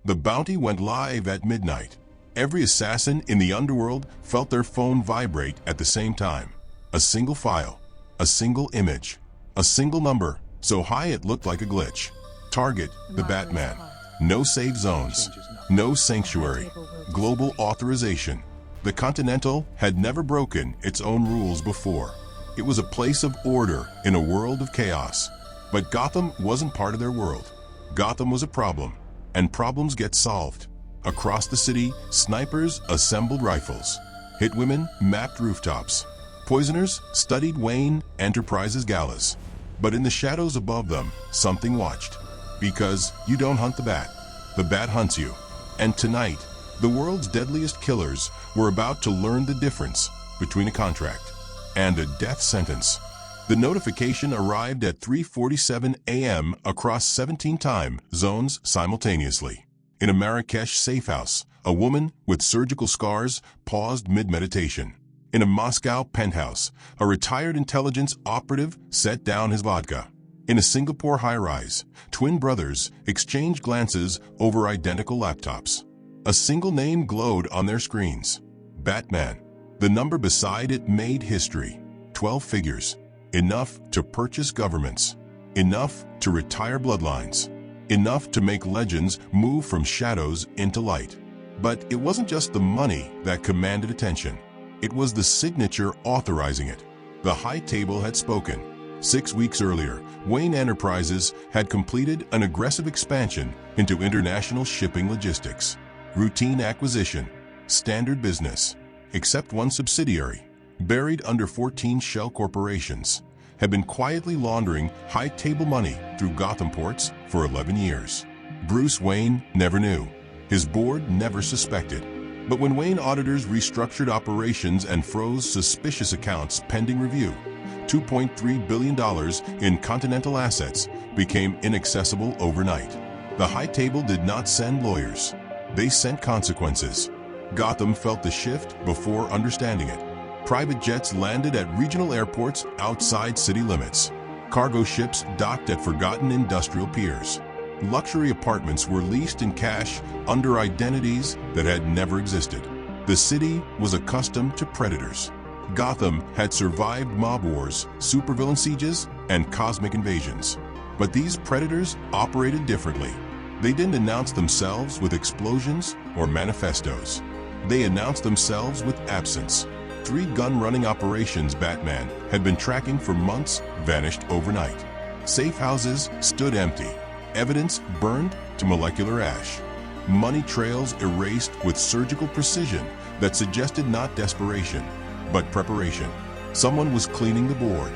The bounty went live at midnight. Every assassin in the Underworld felt their phone vibrate at the same time. A single file, a single image, a single number, so high it looked like a glitch. Target, the Batman. No save zones, no sanctuary, global authorization. The Continental had never broken its own rules before. It was a place of order in a world of chaos. But Gotham wasn't part of their world. Gotham was a problem, and problems get solved. Across the city, snipers assembled rifles. Hitwomen mapped rooftops. Poisoners studied Wayne Enterprises galas. But in the shadows above them, something watched. Because you don't hunt the bat hunts you. And tonight, the world's deadliest killers were about to learn the difference between a contract and a death sentence. The notification arrived at 3:47 a.m. across 17 time zones simultaneously. In a Marrakesh safe house, a woman with surgical scars paused mid-meditation. In a Moscow penthouse, a retired intelligence operative set down his vodka. In a Singapore high-rise, twin brothers exchanged glances over identical laptops. A single name glowed on their screens: Batman. The number beside it made history. 12 figures. Enough to purchase governments. Enough to retire bloodlines. Enough to make legends move from shadows into light. But it wasn't just the money that commanded attention. It was the signature authorizing it. The high table had spoken. 6 weeks earlier, Wayne Enterprises had completed an aggressive expansion into international shipping logistics. Routine acquisition, standard business, except one subsidiary, buried under 14 shell corporations, had been quietly laundering high-table money through Gotham ports for 11 years. Bruce Wayne never knew. His board never suspected. But when Wayne auditors restructured operations and froze suspicious accounts pending review, $2.3 billion in Continental assets became inaccessible overnight. The high table did not send lawyers. They sent consequences. Gotham felt the shift before understanding it. Private jets landed at regional airports outside city limits. Cargo ships docked at forgotten industrial piers. Luxury apartments were leased in cash under identities that had never existed. The city was accustomed to predators. Gotham had survived mob wars, supervillain sieges, and cosmic invasions. But these predators operated differently. They didn't announce themselves with explosions or manifestos. They announced themselves with absence. 3 gun-running operations Batman had been tracking for months vanished overnight. Safe houses stood empty. Evidence burned to molecular ash. Money trails erased with surgical precision that suggested not desperation, but preparation. Someone was cleaning the board,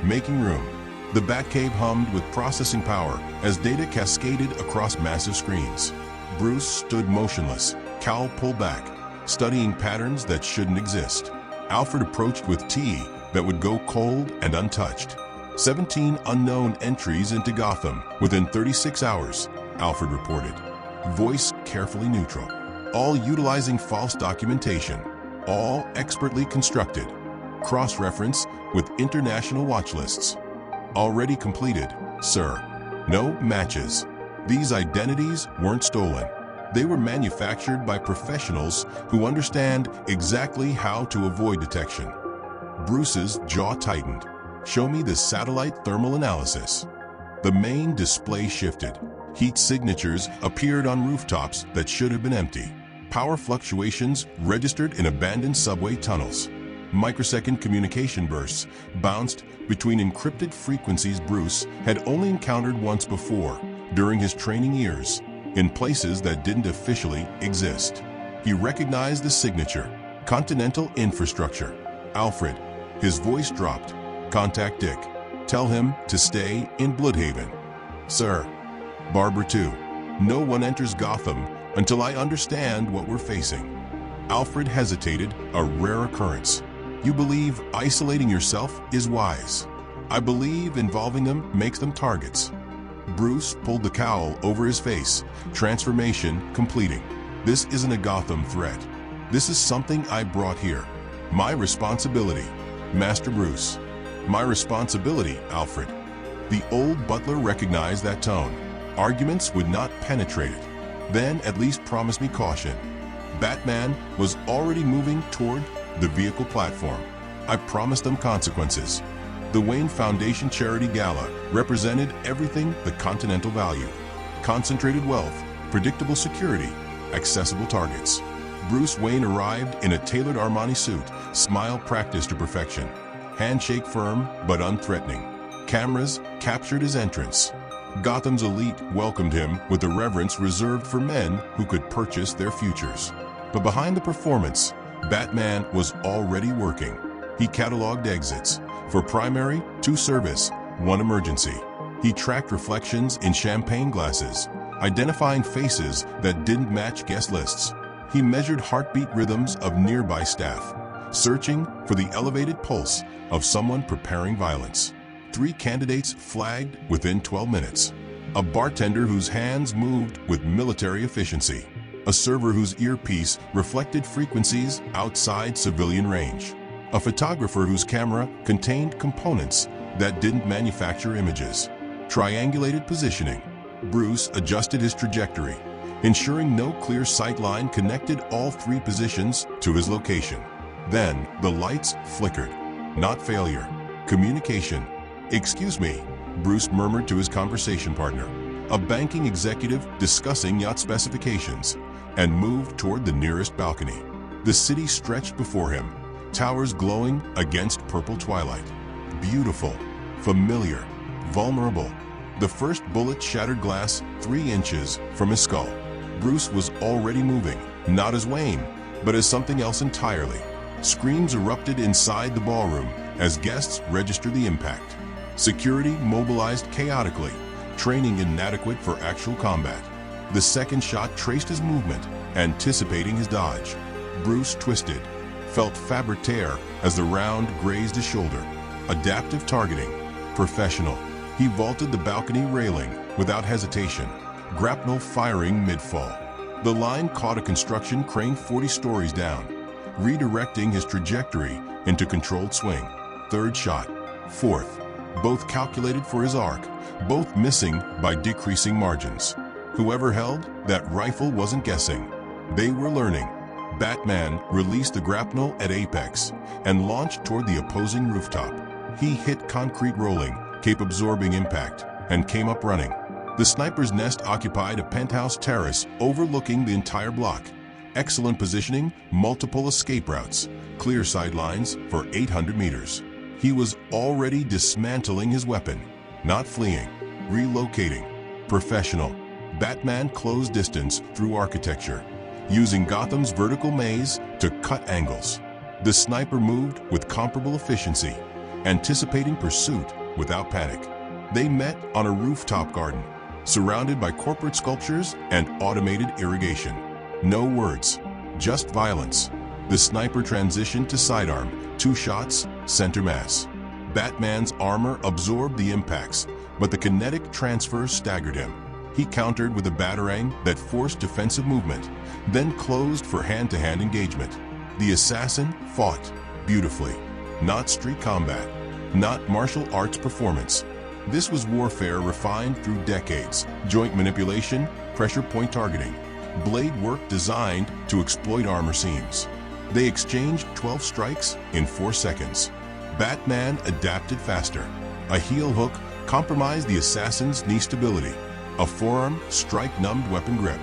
making room. The Batcave hummed with processing power as data cascaded across massive screens. Bruce stood motionless, cowl pulled back, studying patterns that shouldn't exist. Alfred approached with tea that would go cold and untouched. 17 unknown entries into Gotham within 36 hours, Alfred reported. Voice carefully neutral. All utilizing false documentation. All expertly constructed. Cross-reference with international watch lists. Already completed, sir. No matches. These identities weren't stolen. They were manufactured by professionals who understand exactly how to avoid detection. Bruce's jaw tightened. Show me the satellite thermal analysis. The main display shifted. Heat signatures appeared on rooftops that should have been empty. Power fluctuations registered in abandoned subway tunnels. Microsecond communication bursts bounced between encrypted frequencies Bruce had only encountered once before during his training years, in places that didn't officially exist. He recognized the signature, Continental Infrastructure. Alfred, his voice dropped. Contact Dick. Tell him to stay in Bloodhaven. Sir. Barbara 2. No one enters Gotham until I understand what we're facing. Alfred hesitated, a rare occurrence. You believe isolating yourself is wise. I believe involving them makes them targets. Bruce pulled the cowl over his face, transformation completing. This isn't a Gotham threat. This is something I brought here. My responsibility, Master Bruce. My responsibility, Alfred. The old butler recognized that tone. Arguments would not penetrate it. Then at least promise me caution. Batman was already moving toward the vehicle platform. I promised them consequences. The Wayne Foundation Charity Gala represented everything the Continental valued. Concentrated wealth, predictable security, accessible targets. Bruce Wayne arrived in a tailored Armani suit, smile practiced to perfection. Handshake firm but unthreatening. Cameras captured his entrance. Gotham's elite welcomed him with a reverence reserved for men who could purchase their futures. But behind the performance, Batman was already working. He cataloged exits. For primary, 2 service, 1 emergency. He tracked reflections in champagne glasses, identifying faces that didn't match guest lists. He measured heartbeat rhythms of nearby staff, searching for the elevated pulse of someone preparing violence. 3 candidates flagged within 12 minutes. A bartender whose hands moved with military efficiency. A server whose earpiece reflected frequencies outside civilian range. A photographer whose camera contained components that didn't manufacture images. Triangulated positioning. Bruce adjusted his trajectory, ensuring no clear sight line connected all 3 positions to his location. Then the lights flickered. Not failure. Communication. "Excuse me," Bruce murmured to his conversation partner, a banking executive discussing yacht specifications, and moved toward the nearest balcony. The city stretched before him, towers glowing against purple twilight. Beautiful, familiar, vulnerable. The first bullet shattered glass 3 inches from his skull. Bruce was already moving, not as Wayne, but as something else entirely. Screams erupted inside the ballroom as guests registered the impact. Security mobilized chaotically, training inadequate for actual combat. The second shot traced his movement, anticipating his dodge. Bruce twisted, felt fabric tear as the round grazed his shoulder. Adaptive targeting. Professional. He vaulted the balcony railing without hesitation, grapnel firing mid-fall. The line caught a construction crane 40 stories down, redirecting his trajectory into controlled swing. Third shot. Fourth. Both calculated for his arc, both missing by decreasing margins. Whoever held that rifle wasn't guessing. They were learning. Batman released the grapnel at apex and launched toward the opposing rooftop. He hit concrete rolling, cape absorbing impact, and came up running. The sniper's nest occupied a penthouse terrace overlooking the entire block. Excellent positioning, multiple escape routes, clear sidelines for 800 meters. He was already dismantling his weapon, not fleeing, relocating. Professional. Batman closed distance through architecture, using Gotham's vertical maze to cut angles. The sniper moved with comparable efficiency, anticipating pursuit without panic. They met on a rooftop garden, surrounded by corporate sculptures and automated irrigation. No words, just violence. The sniper transitioned to sidearm, 2 shots, center mass. Batman's armor absorbed the impacts, but the kinetic transfer staggered him. He countered with a batarang that forced defensive movement, then closed for hand-to-hand engagement. The assassin fought beautifully. Not street combat, not martial arts performance. This was warfare refined through decades. Joint manipulation, pressure point targeting, blade work designed to exploit armor seams. They exchanged 12 strikes in 4 seconds. Batman adapted faster. A heel hook compromised the assassin's knee stability. A forearm strike-numbed weapon grip.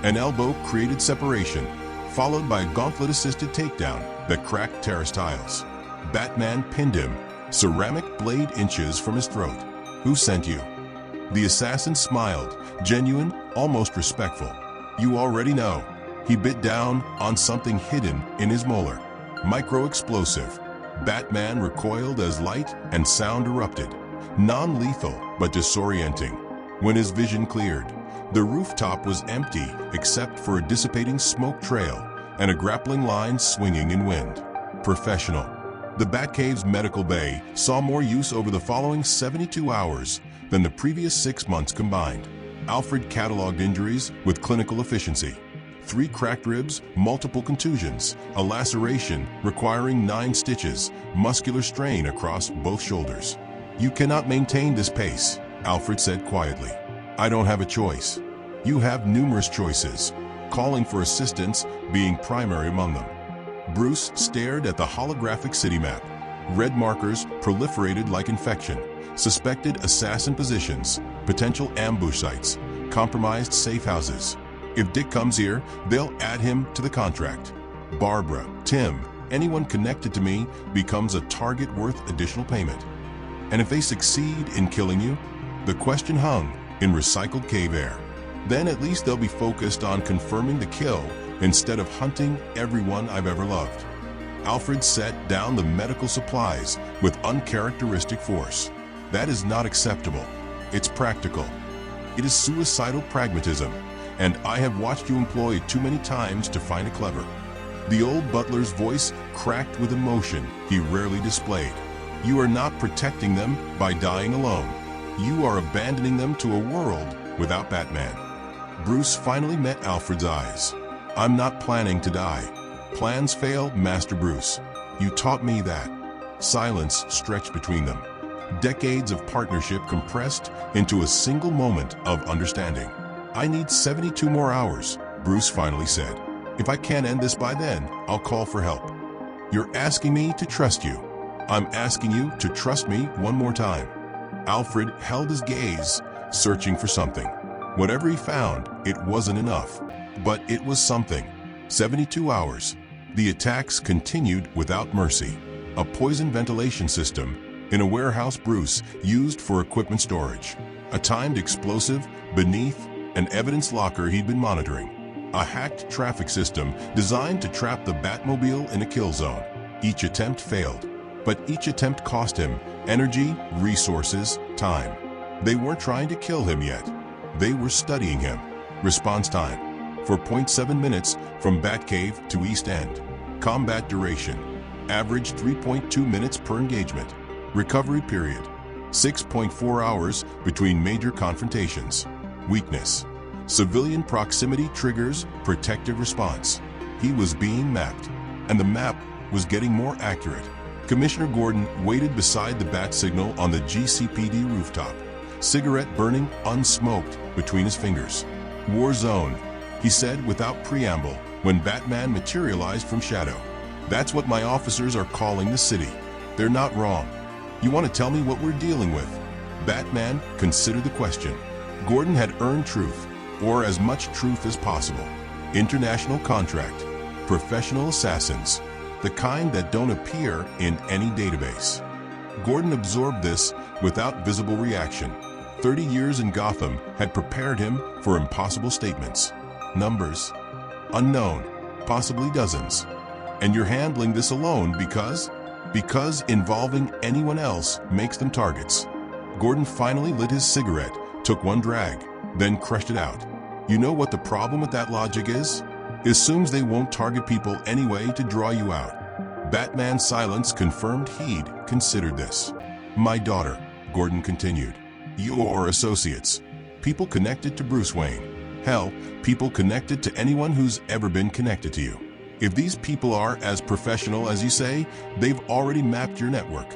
An elbow created separation, followed by a gauntlet-assisted takedown that cracked terrace tiles. Batman pinned him, ceramic blade inches from his throat. "Who sent you?" The assassin smiled, genuine, almost respectful. "You already know." He bit down on something hidden in his molar. Micro-explosive. Batman recoiled as light and sound erupted. Non-lethal, but disorienting. When his vision cleared, the rooftop was empty except for a dissipating smoke trail and a grappling line swinging in wind. Professional. The Batcave's medical bay saw more use over the following 72 hours than the previous 6 months combined. Alfred cataloged injuries with clinical efficiency. 3 cracked ribs, multiple contusions, a laceration requiring 9 stitches, muscular strain across both shoulders. "You cannot maintain this pace," Alfred said quietly. "I don't have a choice." You have numerous choices, calling for assistance being primary among them. Bruce stared at the holographic city map. Red markers proliferated like infection, suspected assassin positions, potential ambush sites, compromised safe houses. If Dick comes here, they'll add him to the contract. Barbara, Tim, anyone connected to me becomes a target worth additional payment. And if they succeed in killing you, the question hung in recycled cave air. Then at least they'll be focused on confirming the kill instead of hunting everyone I've ever loved. Alfred set down the medical supplies with uncharacteristic force. That is not acceptable. It's practical. It is suicidal pragmatism, and I have watched you employ it too many times to find it clever. The old butler's voice cracked with emotion he rarely displayed. You are not protecting them by dying alone. You are abandoning them to a world without Batman. Bruce finally met Alfred's eyes. I'm not planning to die. Plans fail, Master Bruce. You taught me that. Silence stretched between them. Decades of partnership compressed into a single moment of understanding. I need 72 more hours, Bruce finally said. If I can't end this by then, I'll call for help. You're asking me to trust you. I'm asking you to trust me one more time. Alfred held his gaze, searching for something. Whatever he found, it wasn't enough. But it was something. 72 hours. The attacks continued without mercy. A poison ventilation system in a warehouse Bruce used for equipment storage. A timed explosive beneath an evidence locker he'd been monitoring. A hacked traffic system designed to trap the Batmobile in a kill zone. Each attempt failed, but each attempt cost him energy, resources, time. They weren't trying to kill him yet. They were studying him. Response time: for 0.7 minutes from Batcave to East End. Combat duration: average 3.2 minutes per engagement. Recovery period: 6.4 hours between major confrontations. Weakness: civilian proximity triggers protective response. He was being mapped, and the map was getting more accurate. Commissioner Gordon waited beside the bat signal on the GCPD rooftop, cigarette burning unsmoked between his fingers. War zone, he said without preamble when Batman materialized from shadow. That's what my officers are calling the city. They're not wrong. You want to tell me what we're dealing with? Batman considered the question. Gordon had earned truth, or as much truth as possible. International contract. Professional assassins. The kind that don't appear in any database. Gordon absorbed this without visible reaction. 30 years in Gotham had prepared him for impossible statements. Numbers: unknown, possibly dozens. And you're handling this alone because involving anyone else makes them targets. Gordon finally lit his cigarette, took one drag, then crushed it out. You know what the problem with that logic is? It assumes they won't target people anyway to draw you out. Batman's silence confirmed he'd considered this. My daughter, Gordon continued. Your associates. People connected to Bruce Wayne. Hell, people connected to anyone who's ever been connected to you. If these people are as professional as you say, they've already mapped your network.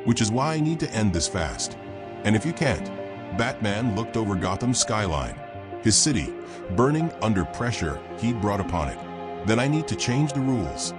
Which is why I need to end this fast. And if you can't, Batman looked over Gotham's skyline. His city, burning under pressure he'd brought upon it. Then I need to change the rules.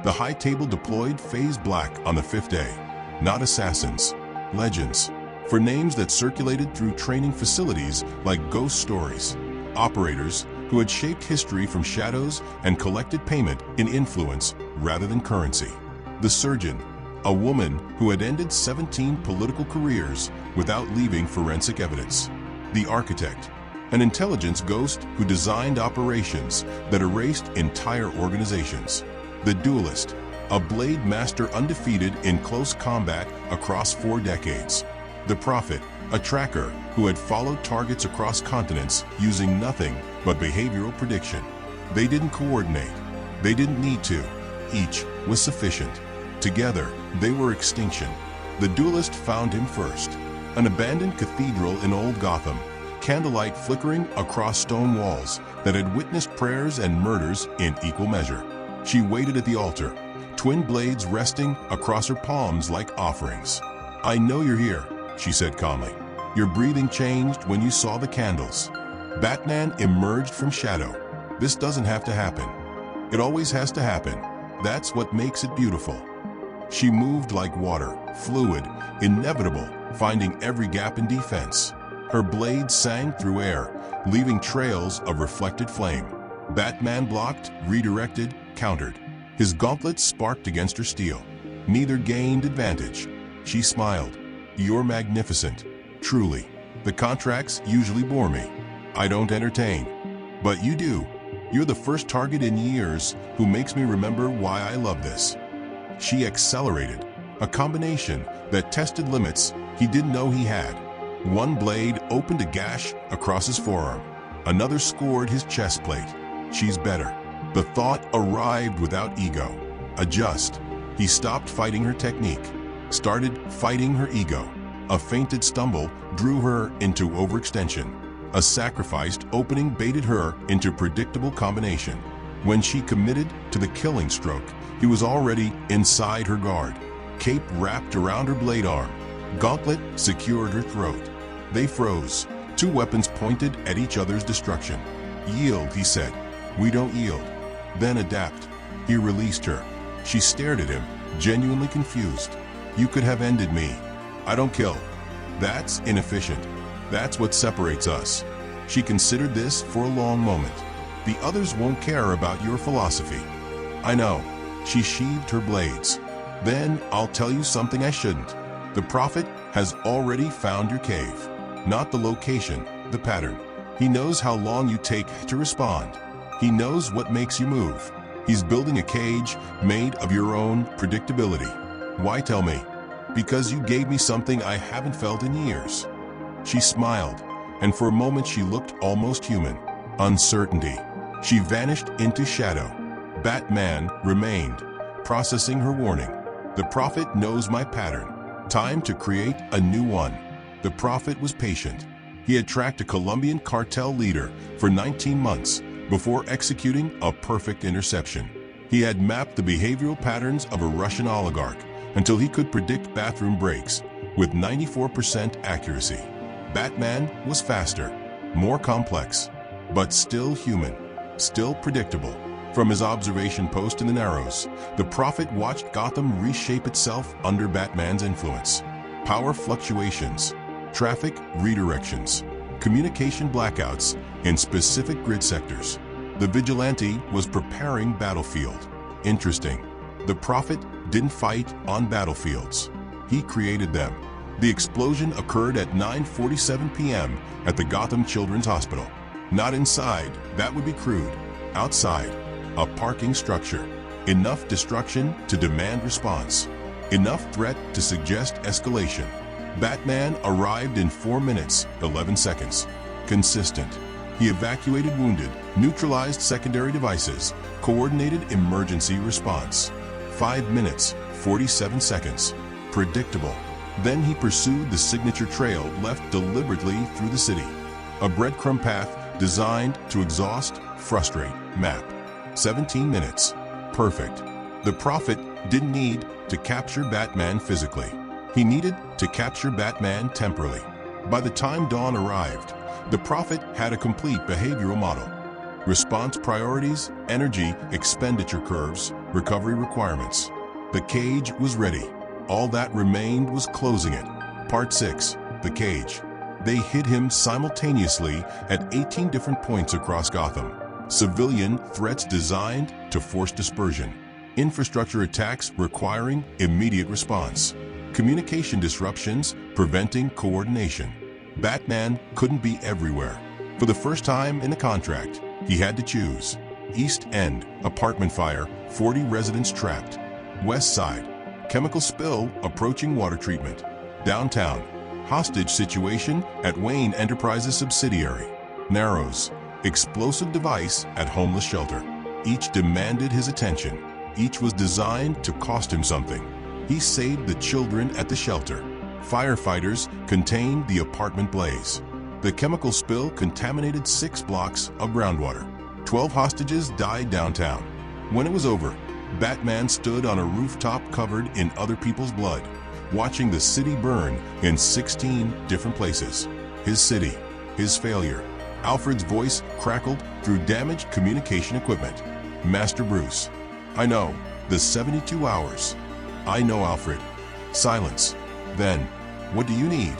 The high table deployed phase black on the 5th day. Not assassins, legends. For names that circulated through training facilities like ghost stories. Operators who had shaped history from shadows and collected payment in influence rather than currency. The surgeon, a woman who had ended 17 political careers without leaving forensic evidence. The architect, an intelligence ghost who designed operations that erased entire organizations. The duelist, a blade master undefeated in close combat across 4 decades. The prophet, a tracker who had followed targets across continents using nothing but behavioral prediction. They didn't coordinate. They didn't need to. Each was sufficient. Together, they were extinction. The duelist found him first. An abandoned cathedral in old Gotham, candlelight flickering across stone walls that had witnessed prayers and murders in equal measure. She waited at the altar, twin blades resting across her palms like offerings. I know you're here, she said calmly. Your breathing changed when you saw the candles. Batman emerged from shadow. This doesn't have to happen. It always has to happen. That's what makes it beautiful. She moved like water, fluid, inevitable, finding every gap in defense. Her blade sang through air, leaving trails of reflected flame. Batman blocked, redirected, countered. His gauntlets sparked against her steel. Neither gained advantage. She smiled. "You're magnificent. Truly. The contracts usually bore me. I don't entertain. But you do. You're the first target in years who makes me remember why I love this." She accelerated, a combination that tested limits he didn't know he had. One blade opened a gash across his forearm. Another scored his chest plate. She's better. The thought arrived without ego. Adjust. He stopped fighting her technique, started fighting her ego. A feinted stumble drew her into overextension. A sacrificed opening baited her into predictable combination. When she committed to the killing stroke, he was already inside her guard. Cape wrapped around her blade arm. Gauntlet secured her throat. They froze, two weapons pointed at each other's destruction. "Yield," he said. "We don't yield." "Then adapt." He released her. She stared at him, genuinely confused. "You could have ended me. I don't kill. That's inefficient. That's what separates us." She considered this for a long moment. "The others won't care about your philosophy." "I know." She sheathed her blades. "Then I'll tell you something I shouldn't. The Prophet has already found your cave. Not the location, the pattern. He knows how long you take to respond. He knows what makes you move. He's building a cage made of your own predictability." "Why tell me?" "Because you gave me something I haven't felt in years." She smiled, and for a moment she looked almost human. Uncertainty. She vanished into shadow. Batman remained, processing her warning. "The Prophet knows my pattern. Time to create a new one." The Prophet was patient. He had tracked a Colombian cartel leader for 19 months before executing a perfect interception. He had mapped the behavioral patterns of a Russian oligarch until he could predict bathroom breaks with 94% accuracy. Batman was faster, more complex, but still human, still predictable. From his observation post in the Narrows, the Prophet watched Gotham reshape itself under Batman's influence. Power fluctuations, traffic redirections, communication blackouts in specific grid sectors. The Vigilante was preparing battlefield. Interesting. The Prophet didn't fight on battlefields. He created them. The explosion occurred at 9:47 p.m. at the Gotham Children's Hospital. Not inside, that would be crude. Outside, a parking structure. Enough destruction to demand response. Enough threat to suggest escalation. Batman arrived in 4 minutes, 11 seconds. Consistent. He evacuated wounded, neutralized secondary devices, coordinated emergency response. 5 minutes, 47 seconds. Predictable. Then he pursued the signature trail left deliberately through the city. A breadcrumb path designed to exhaust, frustrate, map. 17 minutes. Perfect. The Prophet didn't need to capture Batman physically. He needed to capture Batman temporally. By the time dawn arrived, the Prophet had a complete behavioral model. Response priorities, energy expenditure curves, recovery requirements. The cage was ready. All that remained was closing it. Part 6. The Cage. They hit him simultaneously at 18 different points across Gotham. Civilian threats designed to force dispersion. Infrastructure attacks requiring immediate response. Communication disruptions preventing coordination. Batman couldn't be everywhere. For the first time in the contract, he had to choose. East End, apartment fire, 40 residents trapped. West Side, chemical spill approaching water treatment. Downtown, hostage situation at Wayne Enterprises subsidiary. Narrows, explosive device at homeless shelter. Each demanded his attention. Each was designed to cost him something. He saved the children at the shelter. Firefighters contained the apartment blaze. The chemical spill contaminated 6 blocks of groundwater. 12 hostages died downtown. When it was over, Batman stood on a rooftop covered in other people's blood, watching the city burn in 16 different places. His city, his failure, Alfred's voice crackled through damaged communication equipment. Master Bruce. I know. The 72 hours. I know, Alfred. Silence. Then, what do you need?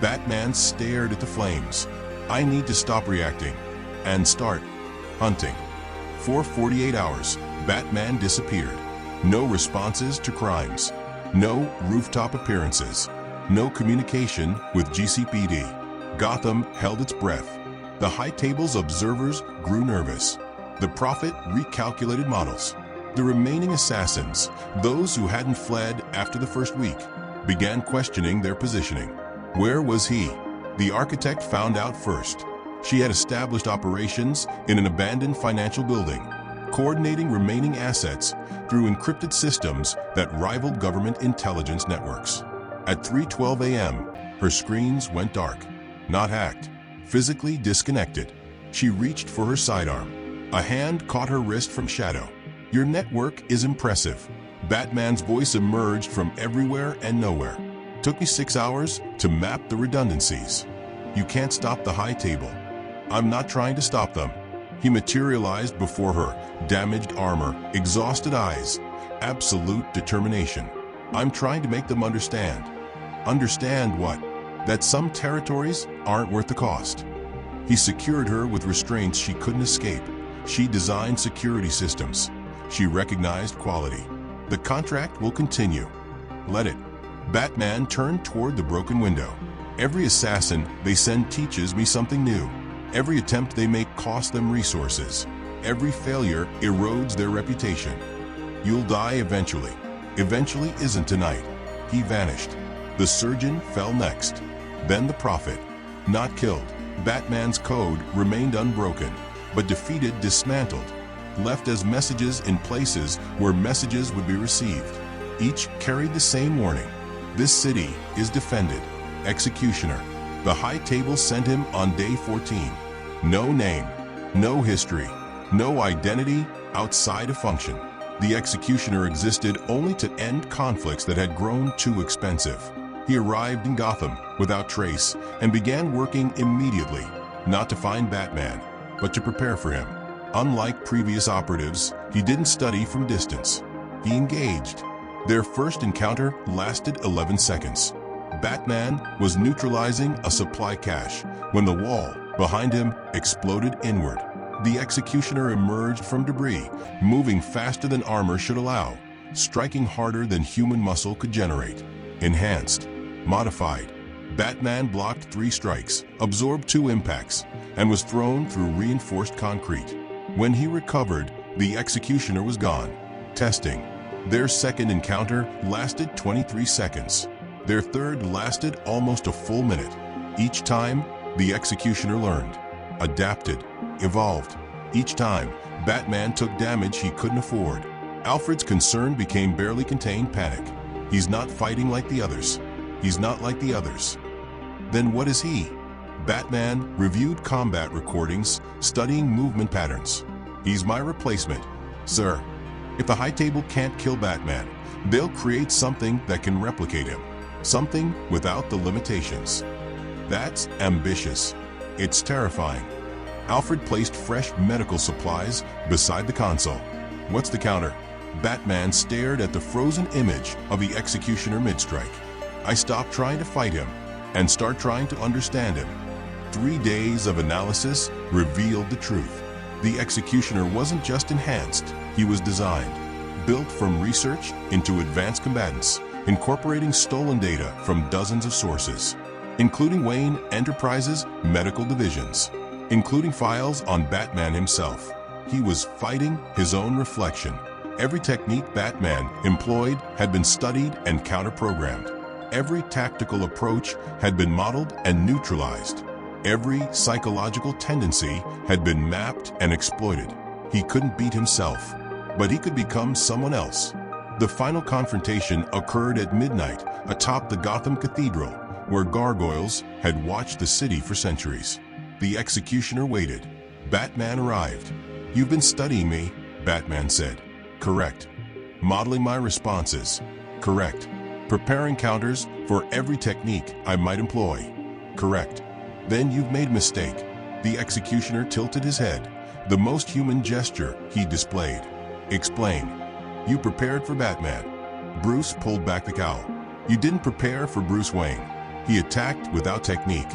Batman stared at the flames. I need to stop reacting and start hunting. For 48 hours, Batman disappeared. No responses to crimes. No rooftop appearances. No communication with GCPD. Gotham held its breath. The high table's observers grew nervous. The Prophet recalculated models. The remaining assassins, those who hadn't fled after the first week, began questioning their positioning. Where was he? The architect found out first. She had established operations in an abandoned financial building, coordinating remaining assets through encrypted systems that rivaled government intelligence networks. At 3:12 a.m., her screens went dark. Not hacked, physically disconnected. She reached for her sidearm. A hand caught her wrist from shadow. Your network is impressive. Batman's voice emerged from everywhere and nowhere. Took me 6 hours to map the redundancies. You can't stop the high table. I'm not trying to stop them. He materialized before her, damaged armor, exhausted eyes, absolute determination. I'm trying to make them understand. Understand what? That some territories aren't worth the cost. He secured her with restraints she couldn't escape. She designed security systems. She recognized quality. The contract will continue. Let it. Batman turned toward the broken window. Every assassin they send teaches me something new. Every attempt they make costs them resources. Every failure erodes their reputation. You'll die eventually. Eventually isn't tonight. He vanished. The surgeon fell next. Then the prophet. Not killed. Batman's code remained unbroken, but defeated, dismantled, left as messages in places where messages would be received. Each carried the same warning. This city is defended. Executioner. The high table sent him on day 14. No name, no history, no identity outside a function. The executioner existed only to end conflicts that had grown too expensive. He arrived in Gotham without trace and began working immediately, not to find Batman, but to prepare for him. Unlike previous operatives, he didn't study from distance. He engaged. Their first encounter lasted 11 seconds. Batman was neutralizing a supply cache when the wall behind him exploded inward. The executioner emerged from debris, moving faster than armor should allow, striking harder than human muscle could generate. Enhanced, modified. Batman blocked 3 strikes, absorbed 2 impacts, and was thrown through reinforced concrete. When he recovered, the executioner was gone. Testing. Their second encounter lasted 23 seconds. Their third lasted almost a full minute. Each time, the executioner learned, adapted, evolved. Each time, Batman took damage he couldn't afford. Alfred's concern became barely contained panic. He's not fighting like the others. He's not like the others. Then what is he? Batman reviewed combat recordings, studying movement patterns. He's my replacement, sir. If the High Table can't kill Batman, they'll create something that can replicate him. Something without the limitations. That's ambitious. It's terrifying. Alfred placed fresh medical supplies beside the console. What's the counter? Batman stared at the frozen image of the executioner mid-strike. I stopped trying to fight him and start trying to understand him. 3 days of analysis revealed the truth. The executioner wasn't just enhanced, he was designed, built from research into advanced combatants, incorporating stolen data from dozens of sources, including Wayne Enterprises' medical divisions, including files on Batman himself. He was fighting his own reflection. Every technique Batman employed had been studied and counter-programmed. Every tactical approach had been modeled and neutralized. Every psychological tendency had been mapped and exploited. He couldn't beat himself, but he could become someone else. The final confrontation occurred at midnight atop the Gotham Cathedral, where gargoyles had watched the city for centuries. The executioner waited. Batman arrived. "You've been studying me," Batman said. "Correct." "Modeling my responses." "Correct." "Preparing counters for every technique I might employ." "Correct." "Then you've made a mistake." The executioner tilted his head, the most human gesture he displayed. Explain. You prepared for Batman. Bruce pulled back the cowl. You didn't prepare for Bruce Wayne. He attacked without technique,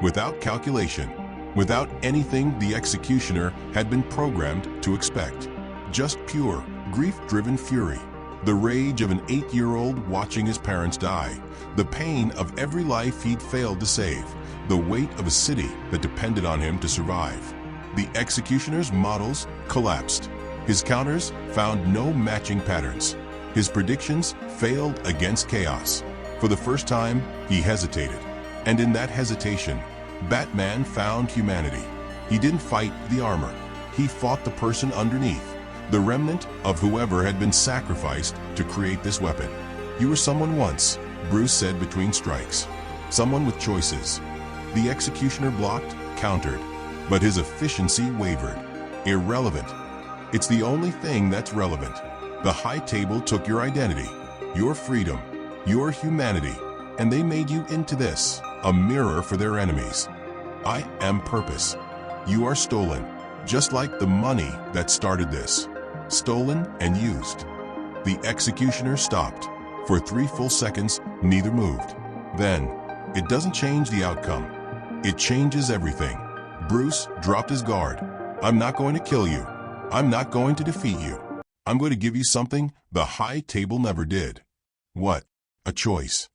without calculation, without anything the executioner had been programmed to expect. Just pure, grief-driven fury. The rage of an 8-year-old watching his parents die. The pain of every life he'd failed to save. The weight of a city that depended on him to survive. The executioner's models collapsed. His counters found no matching patterns. His predictions failed against chaos. For the first time, he hesitated. And in that hesitation, Batman found humanity. He didn't fight the armor. He fought the person underneath, the remnant of whoever had been sacrificed to create this weapon. You were someone once, Bruce said between strikes. Someone with choices. The executioner blocked, countered, but his efficiency wavered. Irrelevant. It's the only thing that's relevant. The high table took your identity, your freedom, your humanity, and they made you into this, a mirror for their enemies. I am purpose. You are stolen, just like the money that started this. Stolen and used. The executioner stopped. For 3 full seconds, neither moved. Then, it doesn't change the outcome. It changes everything. Bruce dropped his guard. I'm not going to kill you. I'm not going to defeat you. I'm going to give you something the high table never did. What? A choice.